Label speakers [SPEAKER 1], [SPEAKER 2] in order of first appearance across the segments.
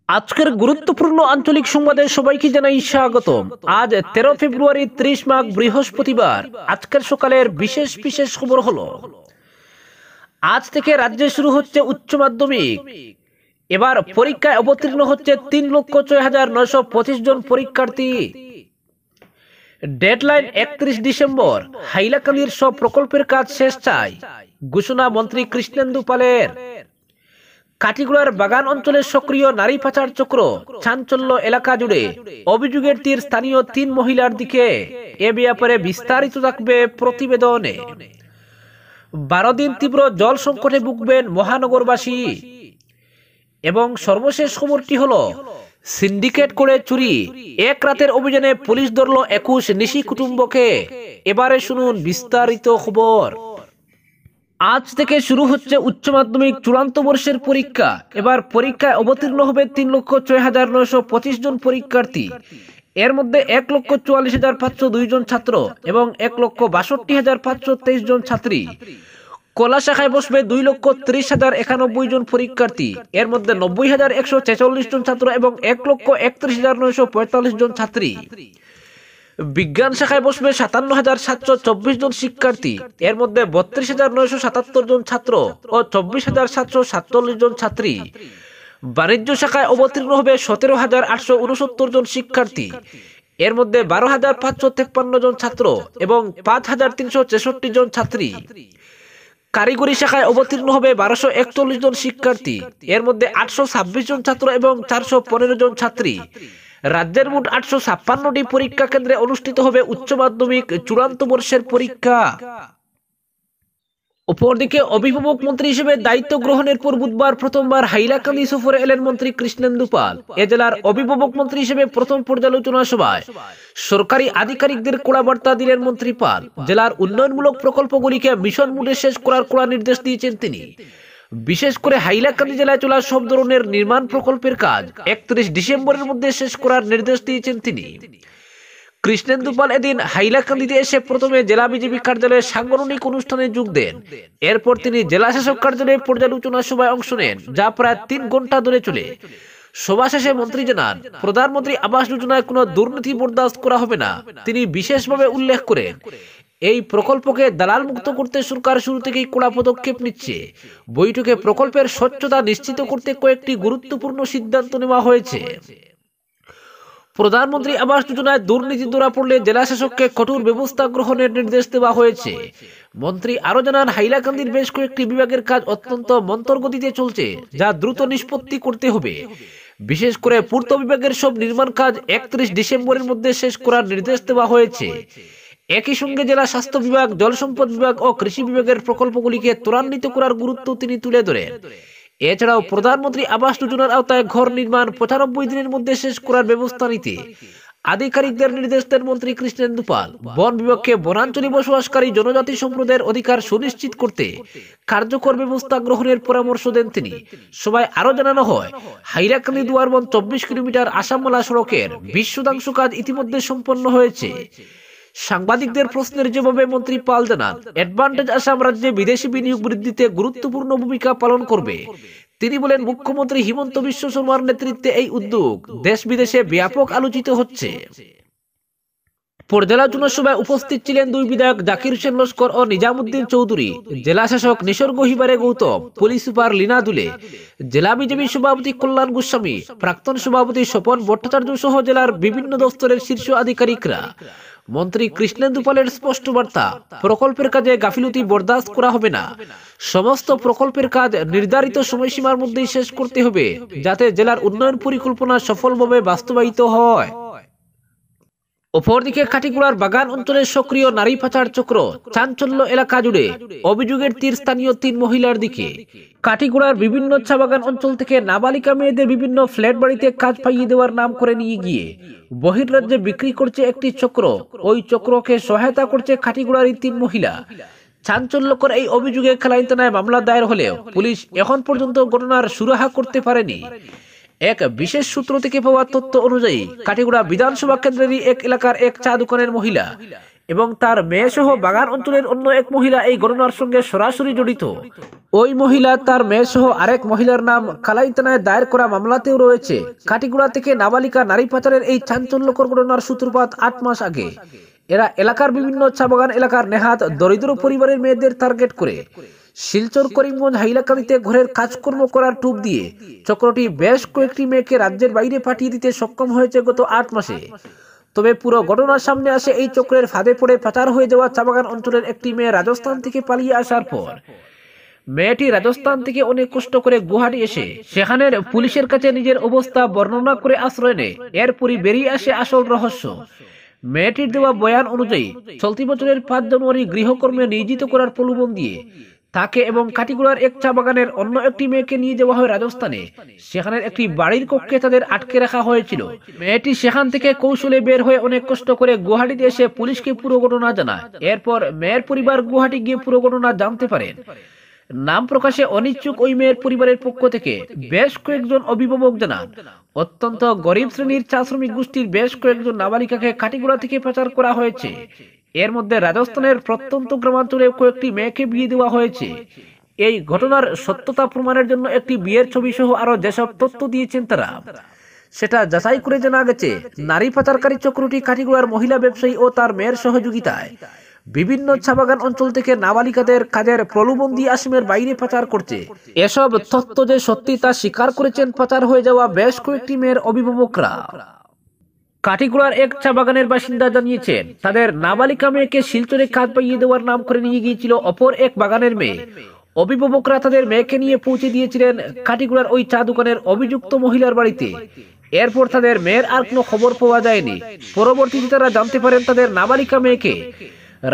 [SPEAKER 1] আজকের গুরুত্বপূর্ণ আঞ্চলিক সংবাদে সবাইকে জানাই স্বাগতম। আজ 13 ফেব্রুয়ারি 30 মাঘ বৃহস্পতিবার। আজকের সকালের বিশেষ বিশেষ খবর হলো, আজ থেকে রাজ্যে শুরু হচ্ছে উচ্চ মাধ্যমিক। এবার পরীক্ষায় অবতীর্ণ হচ্ছে 3,06,925 জন পরীক্ষার্থী। Deadline 31 December. হাইলাকান্দির সব প্রকল্পের কাজ শেষ চাই, ঘোষণা মন্ত্রী কৃষ্ণেন্দু পালের। কাটিগুড়ার বাগান অঞ্চলে সক্রিয় নারী পাচার চক্র, চাঞ্চল্য এলাকা জুড়ে। অভিযোগের তীর স্থানীয় 3 মহিলার দিকে। এ ব্যাপারে বিস্তারিত থাকবে প্রতিবেদনে। 12 দিন তীব্র জল সংকটে ভুগবেন মহানগরবাসী। এবং সর্বশেষ খবরটি হলো, সিন্ডিকেট করে চুরি, এক রাতের অভিযানে পুলিশ ধরল 21 নিশি কুটুম্বকে। এবারে শুনুন বিস্তারিত খবর। আজ থেকে শুরু হচ্ছে উচ্চ মাধ্যমিক চূড়ান্ত বর্ষের পরীক্ষা। এবার পরীক্ষায় অবতীর্ণ হবে 3,06,925 জন পরীক্ষার্থী। এর মধ্যে 1,44,502 জন ছাত্র এবং 1,62,523 জন ছাত্রী। কলা শাখায় বসবে 2,30,091 জন পরীক্ষার্থী। এর মধ্যে 90,146 জন ছাত্র এবং 1,31,945 জন ছাত্রী। বিজ্ঞান শাখায় বসবে 57,724 জন শিক্ষার্থী। এর মধ্যে 32,977 জন ছাত্র ও 24,747 জন ছাত্রী। বাণিজ্য শাখায় অবতীর্ণ হবে 17,869 জন শিক্ষার্থী। এর মধ্যে 12,553 জন ছাত্র এবং 5,366 জন ছাত্রী। কারিগরি শাখায় অবতীর্ণ হবে 1,241 জন শিক্ষার্থী। এর মধ্যে 826 জন ছাত্র এবং 415 জন ছাত্রী। রাজ্যের মোট 856টি পরীক্ষা কেন্দ্রে অনুষ্ঠিত হবে উচ্চ মাধ্যমিক চূড়ান্ত বর্ষের পরীক্ষা। অপরদিকে অভিভাবক মন্ত্রী হিসেবে দায়িত্ব গ্রহণের পর বুধবার প্রথমবার হাইলাকান্দি সফরে এলেন মন্ত্রী কৃষ্ণেন্দু পাল। এ জেলার অভিভাবক মন্ত্রী হিসেবে প্রথম পর্যালোচনা সভায় সরকারি আধিকারিকদের কড়া বার্তা দিলেন মন্ত্রী পাল। জেলার উন্নয়নমূলক প্রকল্পগুলিকে মিশন মোডে শেষ করার কড়া নির্দেশ দিয়েছেন তিনি। বিশেষ করে হাইলাকান্দি জেলায় চলা সব ধরনের নির্মাণ প্রকল্পের কাজ 31 ডিসেম্বরের মধ্যে শেষ করার নির্দেশ দিয়েছেন তিনি। কৃষ্ণেন্দু পাল এদিন হাইলাকান্দিতে এসে প্রথমে জেলা বিজেপি কার্যালয়ে সাংগঠনিক অনুষ্ঠানে যোগ দেন। এরপর তিনি জেলা শাসক কার্যালয়ে পর্যালোচনা সভায় অংশ নেন, যা প্রায় 3 ঘন্টা ধরে চলে। সভা শেষে মন্ত্রী জানান, প্রধানমন্ত্রী আবাস যোজনায় কোনো দুর্নীতি বরদাস্ত করা হবে না। তিনি বিশেষভাবে উল্লেখ করেন, এই প্রকল্পকে দালাল মুক্ত করতে সরকার শুরু থেকেই কড়া পদক্ষেপ নিচ্ছে। বৈঠকে প্রকল্পের স্বচ্ছতা নিশ্চিত করতে কয়েকটি গুরুত্বপূর্ণ সিদ্ধান্ত নেওয়া হয়েছে। প্রধানমন্ত্রী আবাস যোজনায় দুর্নীতি ধরা পড়লে জেলা শাসককে কঠোর ব্যবস্থা গ্রহণের নির্দেশ দেওয়া হয়েছে। মন্ত্রী আরো জানান, হাইলাকান্দির বেশ কয়েকটি বিভাগের কাজ অত্যন্ত মন্থর গতিতে চলছে, যা দ্রুত নিষ্পত্তি করতে হবে। বিশেষ করে পূর্ত বিভাগের সব নির্মাণ কাজ 31 ডিসেম্বরের মধ্যে শেষ করার নির্দেশ দেওয়া হয়েছে। একই সঙ্গে জেলা স্বাস্থ্য বিভাগ, জলসম্পদ বিভাগ ও কৃষি বিভাগের প্রকল্পগুলিকে ত্বরান্বিত করার গুরুত্ব তিনি তুলে ধরেন। এছাড়াও প্রধানমন্ত্রী আবাস যোজনার আওতায় ঘর নির্মাণ 95 দিনের মধ্যে শেষ করার ব্যবস্থা নিতে আধিকারিকদের নির্দেশ দেন মন্ত্রী কৃষ্ণেন্দু পাল। বন বিভাগকে বনাঞ্চলে বসবাসকারী জনজাতি সম্প্রদায়ের অধিকার সুনিশ্চিত করতে কার্যকর ব্যবস্থা গ্রহণের পরামর্শ দেন তিনি। সবাই আরো জানানো হয়, হাইলাকান্দি দুয়ারবন 24 কিলোমিটার আসামমালা সড়কের 20% কাজ ইতিমধ্যে সম্পন্ন হয়েছে। সাংবাদিকদের প্রশ্নের জবাবে মন্ত্রী পাল জানান, অ্যাডভান্টেজ আসাম রাজ্যে বিদেশি বিনিয়োগ বৃদ্ধিতে গুরুত্বপূর্ণ ভূমিকা পালন করবে। তিনি বলেন, মুখ্যমন্ত্রী হিমন্ত বিশ্ব শর্মার নেতৃত্বে এই উদ্যোগ দেশ বিদেশে ব্যাপক আলোচিত হচ্ছে। পর্যালোচনা সভায় উপস্থিত ছিলেন 2 বিধায়ক জাকির হোসেন লস্কর ও নিজামুদ্দিন চৌধুরী, জেলা শাসক নিসর্গ হিবারে গৌতম, পুলিশ সুপার লীনা দুলে, জেলা বিজেপি সভাপতি কল্যাণ গোস্বামী, প্রাক্তন সভাপতি স্বপন ভট্টাচার্য সহ জেলার বিভিন্ন দপ্তরের শীর্ষ আধিকারিকরা। মন্ত্রী কৃষ্ণেন্দু পালের স্পষ্ট বার্তা, প্রকল্পের কাজে গাফিলতি বরদাস্ত করা হবে না। সমস্ত প্রকল্পের কাজ নির্ধারিত সময়সীমার মধ্যেই শেষ করতে হবে, যাতে জেলার উন্নয়ন পরিকল্পনা সফলভাবে বাস্তবায়িত হয়। অপরদিকে কাটিগুড়ার বাগান অঞ্চলে সক্রিয় নারী পাচার চক্র, চাঞ্চল্য এলাকা জুড়ে। অভিযোগের তীর স্থানীয় 3 মহিলার দিকে। কাটিগুড়ার বিভিন্ন চা বাগান অঞ্চল থেকে নাবালিকা মেয়েদের বিভিন্ন ফ্ল্যাট বাড়িতে কাজ পাইয়ে দেওয়ার নাম করে নিয়ে গিয়ে বহির্রাজ্যে বিক্রি করছে একটি চক্র। ওই চক্রকে সহায়তা করছে কাটিগুড়ার এই 3 মহিলা। চাঞ্চল্যকর এই অভিযোগে খেলাইন থানায় মামলা দায়ের হলেও পুলিশ এখন পর্যন্ত ঘটনার সুরাহা করতে পারেনি। এক বিশেষ সূত্র থেকে পাওয়া তথ্য অনুযায়ী কাটিগুড়া বিধানসভা কেন্দ্রেরই এক এলাকার এক চা দোকানের মহিলা এবং তার মেয়ে সহ বাগান অঞ্চলের অন্য এক মহিলা এই ঘটনার সঙ্গে সরাসরি জড়িত। ওই মহিলা তার মেয়ে সহ আরেক মহিলার নাম কালাই থানায় দায়ের করা মামলাতেও রয়েছে। কাটিগুড়া থেকে নাবালিকা নারী পাচারের এই চাঞ্চল্যকর ঘটনার সূত্রপাত 8 মাস আগে। এরা এলাকার বিভিন্ন চা বাগান এলাকার নেহাত দরিদ্র পরিবারের মেয়েদের টার্গেট করে শিলচর করিমগঞ্জ হাইলাকান্দিতে ঘরের কাজকর্ম করার টুপ দিয়ে চক্রটি বেশ কয়েকটি মেয়েকে রাজ্যের বাইরে পাঠিয়ে দিতে সক্ষম হয়েছে গত 8 মাসে। তবে পুরো ঘটনার সামনে আসে এই চক্রের ফাঁদে পড়ে পাচার হয়ে যাওয়া চা বাগান অঞ্চলের একটি মেয়ে রাজস্থান থেকে পালিয়ে আসার পর। মেয়েটি রাজস্থান থেকে অনেক কষ্ট করে গুয়াহাটি এসে সেখানের পুলিশের কাছে নিজের অবস্থা বর্ণনা করে আশ্রয় নেয়। এরপরই বেরিয়ে আসে আসল রহস্য। মেয়েটির দেওয়া বয়ান অনুযায়ী চলতি বছরের 5 জানুয়ারি গৃহকর্মে নিয়োজিত করার প্রলোভন দিয়ে তাকে এবং কাটিগুড়ার এক চা বাগানের অন্য একটি মেয়েকে নিয়ে যাওয়া হয় রাজস্থানে। সেখানের একটি বাড়ির কক্ষে তাদের আটকে রাখা হয়েছিল। মেয়েটি সেখান থেকে কৌশলে বের হয়ে অনেক কষ্ট করে গুয়াহাটিতে এসে পুলিশকে পুরো ঘটনা জানায়। এরপর মেয়ের পরিবার গুয়াহাটি গিয়ে পুরো ঘটনা জানতে পারেন। নাম প্রকাশে অনিচ্ছুক ওই মেয়ের পরিবারের পক্ষ থেকে বেশ কয়েকজন অভিভাবক জানান অত্যন্ত গরিব শ্রেণীর চা শ্রমিক গোষ্ঠীর বেশ কয়েকজন নাবালিকাকে কাটিগুড়া থেকে পাচার করা হয়েছে। এর মধ্যে রাজস্থানের প্রত্যন্ত গ্রামাঞ্চলে কয়েকটি মেয়েকে বিয়ে দেওয়া হয়েছে। এই ঘটনার সত্যতা প্রমাণের জন্য একটি বিয়ের ছবি সহ আরো যেসব তথ্য দিয়েছেন তারা, সেটা যাচাই করে জানা গেছে নারী পাচারকারী চক্রটি কাটিগুড়ার মহিলা ব্যবসায়ী ও তার মেয়ের সহযোগিতায় বিভিন্ন চা বাগান অঞ্চল থেকে নাবালিকাদের কাজের প্রলোভন দিয়ে আসামের বাইরে পাচার করছে। এসব তথ্য যে সত্যি তা স্বীকার করেছেন পাচার হয়ে যাওয়া বেশ কয়েকটি মেয়ের অভিভাবকরা। কাটিগুড়ার এক চা বাগানের বাসিন্দা জানিয়েছেন তাদের নাবালিকা মেয়েকে শিলচরে কাজ পাইয়ে দেওয়ার নাম করে নিয়ে গিয়েছিল অপর এক বাগানের মেয়ে। অভিভাবকরা তাদের মেয়েকে নিয়ে পৌঁছে দিয়েছিলেন কাটিগুড়ার ওই চা দোকানের অভিযুক্ত মহিলার বাড়িতে। এরপর তাদের মেয়ের আর কোনো খবর পাওয়া যায়নি। পরবর্তীতে তারা জানতে পারেন তাদের নাবালিকা মেয়েকে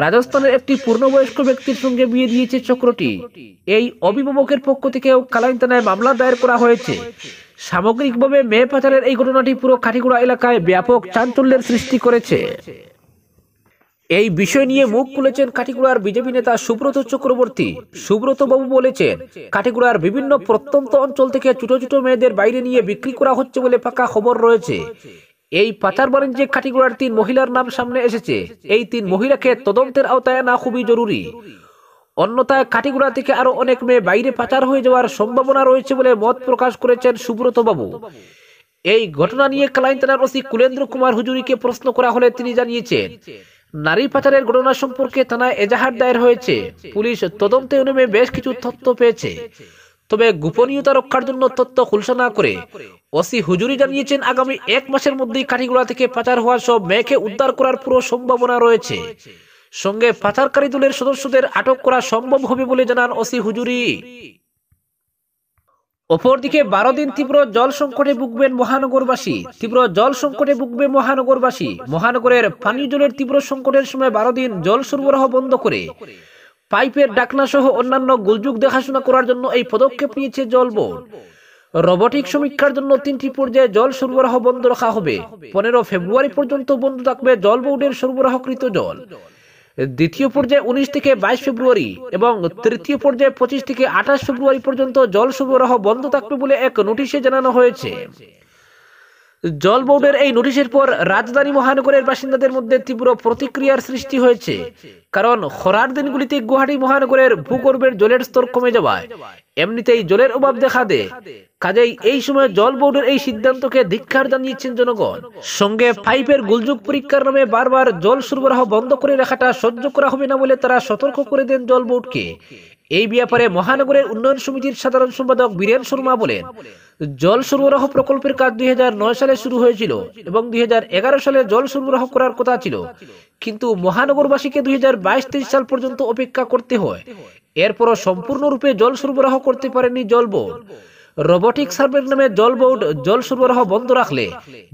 [SPEAKER 1] রাজস্থানের একটি পূর্ণবয়স্ক ব্যক্তির সঙ্গে বিয়ে দিয়েছে চক্রটি। এই অভিভাবকের পক্ষ থেকেও কালাই থানায় মামলা দায়ের করা হয়েছে। সামগ্রিকভাবে মেয়ে পাচারের এই ঘটনাটি পুরো কাটিগুড়া এলাকায় ব্যাপক চাঞ্চল্যের সৃষ্টি করেছে। এই বিষয় নিয়ে মুখ খুলেছেন কাটিগুড়ার বিজেপি নেতা সুব্রত চক্রবর্তী। সুব্রত বাবু বলেছেন কাটিগুড়ার বিভিন্ন প্রত্যন্ত অঞ্চল থেকে ছোট ছোট মেয়েদের বাইরে নিয়ে বিক্রি করা হচ্ছে বলে পাকা খবর রয়েছে। এই পাচার বাণিজ্যে কাটিগুড়ার 3 মহিলার নাম সামনে এসেছে। এই 3 মহিলাকে তদন্তের আওতায় আনা খুবই জরুরি। অন্যথায় কাটিগুড়া থেকে আরো অনেক মেয়ে বাইরে পাচার হয়ে যাওয়ার সম্ভাবনা রয়েছে বলে মত প্রকাশ করেছেন সুব্রত বাবু। এই ঘটনা নিয়ে কালাই থানার ওসি কুলেন্দ্র কুমার হুজুরিকে প্রশ্ন করা হলে তিনি জানিয়েছেন নারী পাচারের ঘটনা সম্পর্কে থানায় এজাহার দায়ের হয়েছে। পুলিশ তদন্তে নেমে বেশ কিছু তথ্য পেয়েছে। তবে গোপনীয়তা রক্ষার জন্য তথ্য খুলসা না করে ওসি হুজুরি জানিয়েছেন আগামী 1 মাসের মধ্যেই কাটিগুড়া থেকে পাচার হওয়া সব মেয়েকে উদ্ধার করার পুরো সম্ভাবনা রয়েছে। সঙ্গে পাচারকারী দলের সদস্যদের আটক করা সম্ভব হবে বলে জানান ওসি হুজুরি। অপরদিকে 12 দিন তীব্র জল সংকটে ভুগবেন মহানগরবাসী। তীব্র জল সংকটে ভুগবে মহানগরবাসী। মহানগরের পানীয় জলের তীব্র সংকটের সময় 12 দিন জল সরবরাহ বন্ধ করে পাইপের ডাকনা সহ অন্যান্য গোলযোগ দেখাশোনা করার জন্য এই পদক্ষেপ নিয়েছে জল বোর্ড। রোবটিক সমীক্ষার জন্য 3টি পর্যায়ে জল সরবরাহ বন্ধ রাখা হবে। 15 ফেব্রুয়ারি পর্যন্ত বন্ধ থাকবে জল বোর্ডের সরবরাহকৃত জল। দ্বিতীয় পর্যায়ে 19 থেকে 22 ফেব্রুয়ারি এবং তৃতীয় পর্যায়ে 25 থেকে 28 ফেব্রুয়ারি পর্যন্ত জল সরবরাহ বন্ধ থাকবে বলে এক নোটিশে জানানো হয়েছে। জল বোর্ডের এই নোটিশের পর রাজধানী মহানগরের বাসিন্দাদের মধ্যে তীব্র প্রতিক্রিয়ার সৃষ্টি হয়েছে। কারণ খরার দিনগুলিতে গুয়াহাটি মহানগরের ভূগর্ভের জলের স্তর কমে যাওয়ায় এমনিতেই জলের অভাব দেখা দেয়। কাজেই এই সময় জল বোর্ডের এই সিদ্ধান্তকে ধিক্কার জানিয়েছেন জনগণ। সঙ্গে পাইপের গোলযোগ পরীক্ষার নামে বারবার জল সরবরাহ বন্ধ করে রাখাটা সহ্য করা হবে না বলে তারা সতর্ক করে দেন জল বোর্ডকে। এই ব্যাপারে মহানগরের উন্নয়ন সমিতির সাধারণ সম্পাদক বীরেন শর্মা বলেন জল সরবরাহ প্রকল্পের কাজ 2009 সালে শুরু হয়েছিল এবং 2011 সালে জল সরবরাহ করার কথা ছিল, কিন্তু মহানগরবাসীকে 2022-23 সাল পর্যন্ত অপেক্ষা করতে হয়। এরপরও সম্পূর্ণরূপে জল সরবরাহ করতে পারেনি জল বোর্ড। রোবটিক সার্ভের নামে জল বোর্ড জল সরবরাহ বন্ধ রাখলে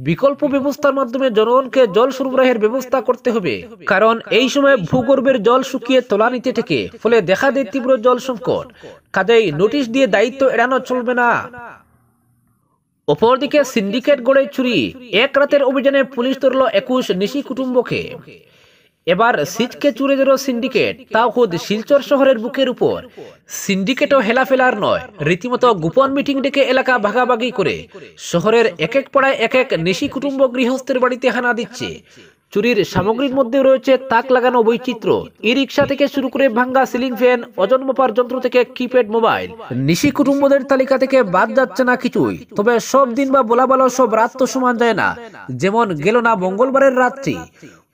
[SPEAKER 1] বিকল্প ব্যবস্থার মাধ্যমে জনগণকে জল সরবরাহের ব্যবস্থা করতে হবে। কারণ এই সময় ভূগর্ভের জল শুকিয়ে তলানিতে থেকে ফলে দেখা দেয় তীব্র জল সংকট। কাজেই নোটিশ দিয়ে দায়িত্ব এড়ানো চলবে না। অপরদিকে সিন্ডিকেট গড়ে চুরি, এক রাতের অভিযানে পুলিশ ধরল 21 নিশি কুটুম্বকে। এবার সিজকে চুরে দিল সিন্ডিকেট, তাও খুদ শিলচর শহরের বুকের উপর। সিন্ডিকেটও হেলাফেলার নয়, রীতিমতো গোপন মিটিং ডেকে এলাকা ভাগাভাগি করে শহরের এক এক পাড়ায় এক এক নিশি কুটুম্ব গৃহস্থের বাড়িতে হানা দিচ্ছে। চুরির সামগ্রীর মধ্যে রয়েছে তাক লাগানো বৈচিত্র্য, ই রিক্সা থেকে শুরু করে ভাঙ্গা সিলিং ফ্যান, ওজন মাপার যন্ত্র থেকে কিপ্যাড মোবাইল। নিশি কুটুম্বদের তালিকা থেকে বাদ যাচ্ছে না কিছুই। তবে সব দিন বা বলা ভালো সব রাত তো সমান যায় না। যেমন গেল না মঙ্গলবারের রাত্রি,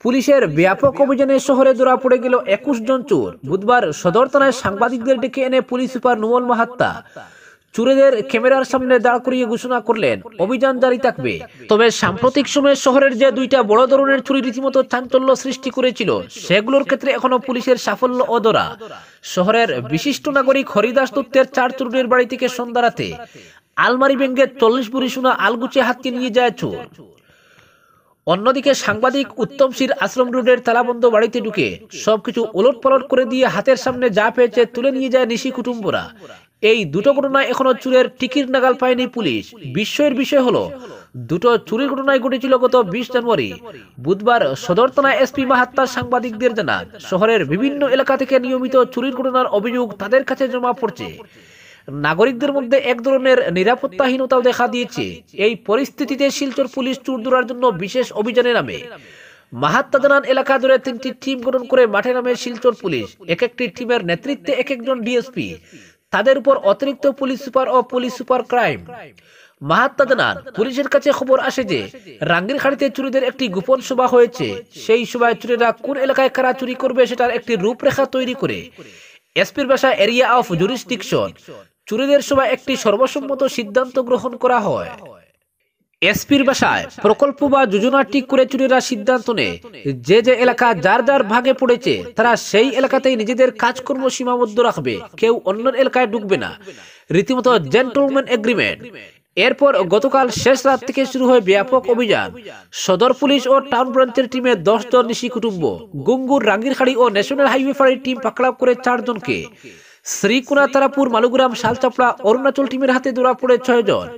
[SPEAKER 1] পুলিশের ব্যাপক অভিযানে শহরে ধরা পড়ে গেল 21 জন চোর। বুধবার সদর থানায় সাংবাদিকদের ডেকে এনে পুলিশ সুপার নুমল মাহাত্তা চোরেদের ক্যামেরার সামনে দাঁড় করিয়ে ঘোষণা করলেন অভিযান জারি থাকবে। তবে সাম্প্রতিক সময়ে শহরের যে দুইটা বড় ধরনের চুরি রীতিমতো চাঞ্চল্য সৃষ্টি করেছিল, সেগুলোর ক্ষেত্রে এখনো পুলিশের সাফল্য অধরা। শহরের বিশিষ্ট নাগরিক হরিদাস দত্তের 4 চোরের বাড়ি থেকে সন্ধ্যা রাতে আলমারি ভেঙে 40 ভরি সোনা আলগুচে হাতকে নিয়ে যায় চোর। অন্যদিকে সাংবাদিক উত্তম সির আশ্রম রোডের তালাবন্ধ বাড়িতে ঢুকে সবকিছু উলটপালট করে দিয়ে হাতের সামনে যা পেয়েছে তুলে নিয়ে যায় নিশি কুটুম্বরা। এই দুটো ঘটনায় এখনো চুরের টিকির নাগাল পায়নি পুলিশ। বিস্ময়ের বিষয় হলো, দুটো চুরির ঘটনায় ঘটেছিল গত 20 জানুয়ারি। বুধবার সদর থানায় এসপি মাহাত্তা সাংবাদিকদের জানান, শহরের বিভিন্ন এলাকা থেকে নিয়মিত চুরির ঘটনার অভিযোগ তাদের কাছে জমা পড়ছে। নাগরিকদের মধ্যে এক ধরনের নিরাপত্তাহীনতাও দেখা দিয়েছে। এই পরিস্থিতিতে শিলচর পুলিশ চোর ধরার জন্য বিশেষ অভিযানে নামে। মাহাত্তা জানান, এলাকা জুড়ে 3টি টিম গঠন করে মাঠে নামে শিলচর পুলিশ। এক একটি টিমের নেতৃত্বে এক একজন ডিএসপি, তাদের উপর অতিরিক্ত পুলিশ সুপার ও পুলিশ সুপার ক্রাইম। মাহাত্তা জানান, পুলিশের কাছে খবর আসে যে রাঙ্গিরখাড়িতে চুরিদের একটি গোপন সভা হয়েছে। সেই সভায় চুরিরা কোন এলাকায় কারা চুরি করবে সেটার একটি রূপরেখা তৈরি করে এসপির ভাষায় এরিয়া অফ জুরিসডিকশন, চুরিদের সভায় একটি সর্বসম্মত সিদ্ধান্ত গ্রহণ করা হয়। এসপির ভাষায় প্রকল্প বা যোজনা ঠিক করে চুরিরা সিদ্ধান্ত নেয় যে যে এলাকা যার যার ভাগে পড়েছে তারা সেই এলাকাতেই নিজেদের কাজকর্ম সীমাবদ্ধ রাখবে, কেউ অন্য এলাকায় ঢুকবে না। রীতিমতো জেন্টলম্যান এগ্রিমেন্ট। এরপর গতকাল শেষ রাত থেকে শুরু হয় ব্যাপক অভিযান। সদর পুলিশ ও টাউন ব্রাঞ্চের টিমে 10 জন নিশি কুটুম্ব, গুঙ্গুর, রাঙ্গিরখাড়ি ও ন্যাশনাল হাইওয়ে ফাঁড়ির টিম পাকড়াও করে 4 জনকে। শ্রীকুনা, তারাপুর, মালুগ্রাম, শালচাপড়া, অরুণাচল টিমের হাতে ধরা পড়ে 6 জন।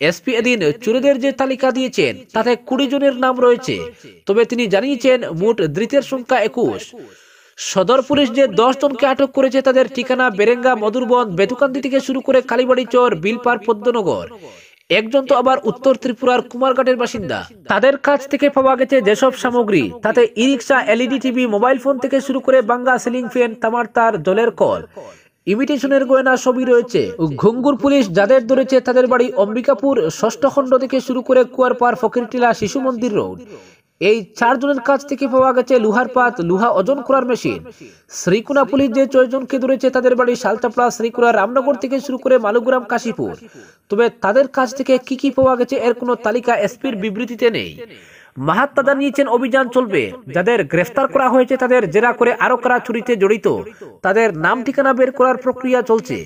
[SPEAKER 1] এসপি এদিন চোরেদের যে তালিকা দিয়েছেন তাতে 20 জনের নাম রয়েছে, তবে তিনি জানিয়েছেন মোট ধৃতের সংখ্যা 21। সদর পুলিশ যে 10 জনকে আটক করেছে তাদের ঠিকানা বেরেঙ্গা, মধুরবন, বেতুকান্দি থেকে শুরু করে কালীবাড়ি চর, বিলপার, পদ্মনগর। একজন তো আবার উত্তর ত্রিপুরার কুমারঘাটের বাসিন্দা। তাদের কাছ থেকে পাওয়া গেছে যেসব সামগ্রী তাতে ই রিক্সা, এলইডি টিভি, মোবাইল ফোন থেকে শুরু করে ভাঙ্গা সিলিং ফ্যান, তামার তার, জলের কল, ইমিটেশনের গয়না সবই রয়েছে। ঘুঙ্গুর পুলিশ যাদের ধরেছে তাদের বাড়ি অম্বিকাপুর 6ষ্ঠ খণ্ড থেকে শুরু করে কুয়ারপাড়, ফকিরটিলা, শিশু মন্দির রোড। এই 4 জনের কাছ থেকে পাওয়া গেছে লোহার পাত, লোহা ওজন করার মেশিন। শ্রীকুনা পুলিশ যে 6 জনকে ধরেছে তাদের বাড়ি শালচাপড়া, শ্রীকুনা, রামনগর থেকে শুরু করে মালুগ্রাম, কাশীপুর। তবে তাদের কাছ থেকে কি কি পাওয়া গেছে এর কোনো তালিকা এসপির বিবৃতিতে নেই। মাহাত্তা জানিয়েছেন অভিযান চলবে, যাদের গ্রেফতার করা হয়েছে তাদের জেরা করে আরো কারা চুরিতে জড়িত তাদের নাম ঠিকানা বের করার প্রক্রিয়া চলছে।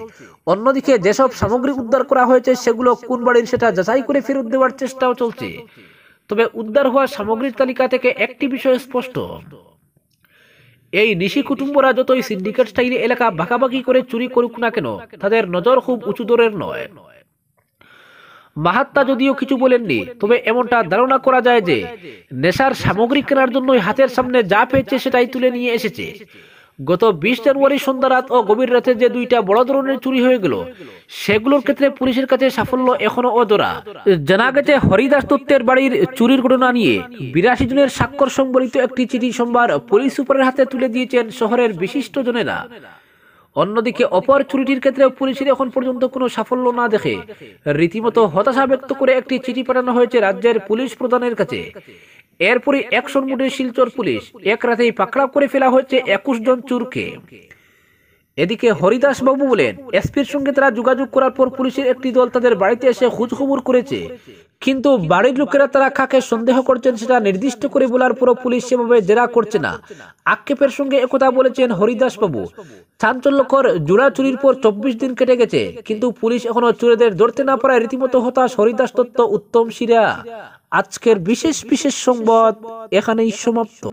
[SPEAKER 1] অন্যদিকে যেসব সামগ্রী উদ্ধার করা হয়েছে সেগুলো কোন বাড়ির সেটা যাচাই করে ফেরত দেওয়ার চেষ্টাও চলছে। তবে উদ্ধার হওয়া সামগ্রীর তালিকা থেকে একটি বিষয় স্পষ্ট, এই নিশি কুটুম্বরা যতই সিন্ডিকেট স্টাইলে এলাকা ভাগাভাগি করে চুরি করুক না কেন, তাদের নজর খুব উঁচু দরের নয়। মাহাত্তা যদিও কিছু বলেননি, তবে এমনটা ধারণা করা যায় যে নেশার সামগ্রী কেনার জন্যই হাতের সামনে যা পেয়েছে সেটাই তুলে নিয়ে এসেছে। গত 20 জানুয়ারি সন্ধ্যা রাত ও গভীর রাতে যে দুইটা বড় ধরনের চুরি হয়ে গেল, সেগুলোর ক্ষেত্রে পুলিশের কাছে সাফল্য এখনো অধরা। জানা গেছে হরিদাস দত্তের বাড়ির চুরির ঘটনা নিয়ে 82 জনের স্বাক্ষর সংবলিত একটি চিঠি সোমবার পুলিশ সুপারের হাতে তুলে দিয়েছেন শহরের বিশিষ্ট জনেরা। অন্যদিকে অপর চুরিটির ক্ষেত্রে পুলিশের এখন পর্যন্ত কোনো সাফল্য না দেখে রীতিমতো হতাশা ব্যক্ত করে একটি চিঠি পাঠানো হয়েছে রাজ্যের পুলিশ প্রধানের কাছে। এরপরে অ্যাকশন মোডে শিলচর পুলিশ, এক রাতেই পাকড়াও করে ফেলা হয়েছে 21 জন চোরকে। এদিকে হরিদাস বাবু বলেন, এসপির সঙ্গে তারা যোগাযোগ করার পর পুলিশের একটি দল তাদের বাড়িতে এসে খোঁজখবর করেছে, কিন্তু বাড়ির লোকেরা তারা কাকে সন্দেহ করছেন সেটা নির্দিষ্ট করে বলার পরও পুলিশ সেভাবে জেরা করছে না। আক্ষেপের সঙ্গে একথা বলেছেন হরিদাস বাবু। চাঞ্চল্যকর জোড়া চুরির পর 24 দিন কেটে গেছে, কিন্তু পুলিশ এখনো চোরেদের ধরতে না পারায় রীতিমতো হতাশ হরিদাস দত্ত, উত্তম সিরা। আজকের বিশেষ সংবাদ এখানেই সমাপ্ত।